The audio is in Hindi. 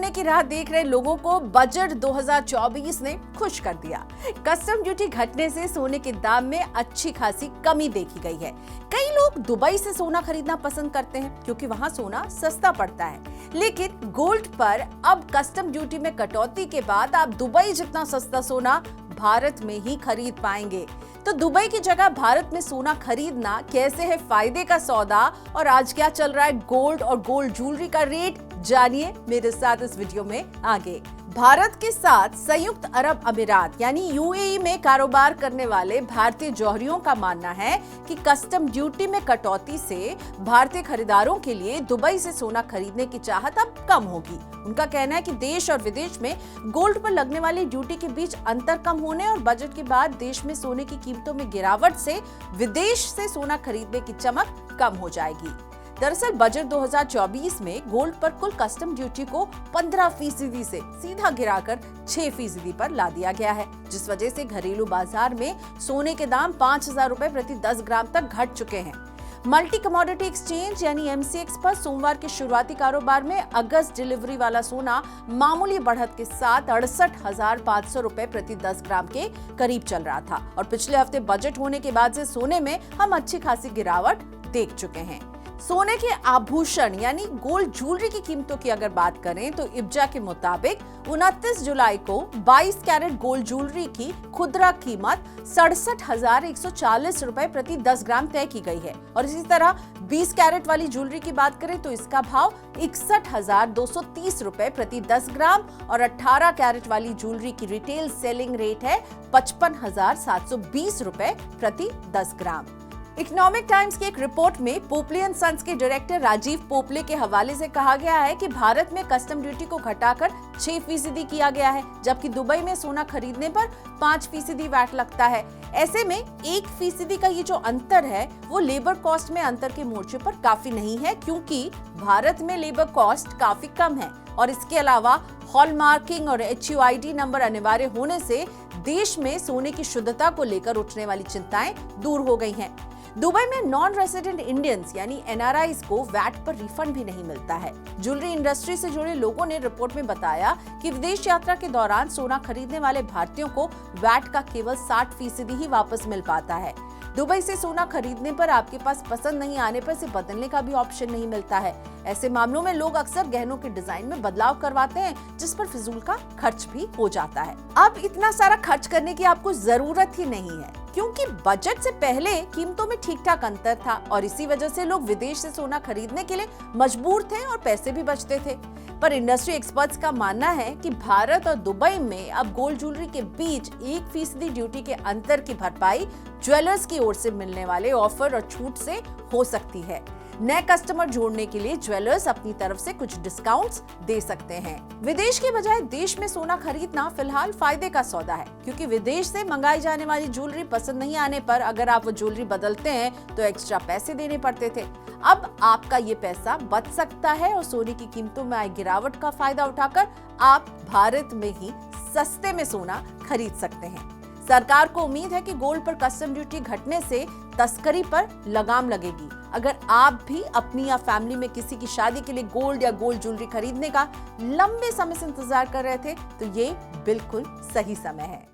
सोने की राह देख रहे लोगों को बजट 2024 ने खुश कर दिया। कस्टम ड्यूटी घटने से सोने के दाम में अच्छी खासी कमी देखी गई है। कई लोग दुबई से सोना खरीदना पसंद करते हैं क्योंकि वहां सोना सस्ता पड़ता है, लेकिन गोल्ड पर अब कस्टम ड्यूटी में कटौती के बाद आप दुबई जितना सस्ता सोना भारत में ही खरीद पाएंगे। तो दुबई की जगह भारत में सोना खरीदना कैसे है फायदे का सौदा, और आज क्या चल रहा है गोल्ड और गोल्ड ज्वेलरी का रेट, जानिए मेरे साथ इस वीडियो में आगे। भारत के साथ संयुक्त अरब अमीरात यानी यूएई में कारोबार करने वाले भारतीय जौहरियों का मानना है कि कस्टम ड्यूटी में कटौती से भारतीय खरीदारों के लिए दुबई से सोना खरीदने की चाहत अब कम होगी। उनका कहना है कि देश और विदेश में गोल्ड पर लगने वाली ड्यूटी के बीच अंतर कम होने और बजट के बाद देश में सोने की कीमतों में गिरावट से विदेश से सोना खरीदने की चमक कम हो जाएगी। दरअसल बजट 2024 में गोल्ड पर कुल कस्टम ड्यूटी को 15% से सीधा गिराकर 6% पर ला दिया गया है, जिस वजह से घरेलू बाजार में सोने के दाम 5,000 रुपए प्रति 10 ग्राम तक घट चुके हैं। मल्टी कमोडिटी एक्सचेंज यानी एमसीएक्स पर सोमवार के शुरुआती कारोबार में अगस्त डिलीवरी वाला सोना मामूली बढ़त के साथ 68,500 रुपए प्रति 10 ग्राम के करीब चल रहा था, और पिछले हफ्ते बजट होने के बाद से सोने में हम अच्छी खासी गिरावट देख चुके हैं। सोने के आभूषण यानी गोल्ड ज्वेलरी की कीमतों की अगर बात करें तो इब्जा के मुताबिक 29 जुलाई को 22 कैरेट गोल्ड ज्वेलरी की खुदरा कीमत 67,140 रुपए प्रति 10 ग्राम तय की गई है, और इसी तरह 20 कैरेट वाली ज्वेलरी की बात करें तो इसका भाव 61,230 रुपए प्रति 10 ग्राम, और 18 कैरेट वाली ज्वेलरी की रिटेल सेलिंग रेट है 55,720 रुपए प्रति 10 ग्राम। इकोनॉमिक टाइम्स की एक रिपोर्ट में पोपले एंड सन्स के डायरेक्टर राजीव पोपले के हवाले से कहा गया है कि भारत में कस्टम ड्यूटी को घटाकर 6% किया गया है, जबकि दुबई में सोना खरीदने पर 5% वैट लगता है। ऐसे में 1% का ये जो अंतर है वो लेबर कॉस्ट में अंतर के मोर्चे पर काफी नहीं है, क्योंकि भारत में लेबर कॉस्ट काफी कम है, और इसके अलावा हॉलमार्किंग और HUID नंबर अनिवार्य होने से देश में सोने की शुद्धता को लेकर उठने वाली चिंताएं दूर हो गई हैं। दुबई में नॉन रेसिडेंट इंडियंस यानी NRIs को वैट पर रिफंड भी नहीं मिलता है। ज्वेलरी इंडस्ट्री से जुड़े लोगों ने रिपोर्ट में बताया कि विदेश यात्रा के दौरान सोना खरीदने वाले भारतीयों को वैट का केवल 60% ही वापस मिल पाता है। दुबई से सोना खरीदने पर आपके पास पसंद नहीं आने पर इसे बदलने का भी ऑप्शन नहीं मिलता है। ऐसे मामलों में लोग अक्सर गहनों के डिजाइन में बदलाव करवाते हैं, जिस पर फिजूल का खर्च भी हो जाता है। अब इतना सारा खर्च करने की आपको जरूरत ही नहीं है, क्योंकि बजट से पहले कीमतों में ठीक ठाक अंतर था, और इसी वजह से लोग विदेश से सोना खरीदने के लिए मजबूर थे और पैसे भी बचते थे। पर इंडस्ट्री एक्सपर्ट्स का मानना है कि भारत और दुबई में अब गोल्ड ज्वेलरी के बीच 1% ड्यूटी के अंतर की भरपाई ज्वेलर्स की ओर से मिलने वाले ऑफर और छूट से हो सकती है। नए कस्टमर जोड़ने के लिए ज्वेलर्स अपनी तरफ से कुछ डिस्काउंट्स दे सकते हैं। विदेश के बजाय देश में सोना खरीदना फिलहाल फायदे का सौदा है, क्योंकि विदेश से मंगाई जाने वाली ज्वेलरी पसंद नहीं आने पर अगर आप वो ज्वेलरी बदलते हैं तो एक्स्ट्रा पैसे देने पड़ते थे। अब आपका ये पैसा बच सकता है, और सोने की कीमतों में आई गिरावट का फायदा उठाकर आप भारत में ही सस्ते में सोना खरीद सकते हैं। सरकार को उम्मीद है कि गोल्ड पर कस्टम ड्यूटी घटने से तस्करी पर लगाम लगेगी। अगर आप भी अपनी या फैमिली में किसी की शादी के लिए गोल्ड या गोल्ड ज्वेलरी खरीदने का लंबे समय से इंतजार कर रहे थे तो ये बिल्कुल सही समय है।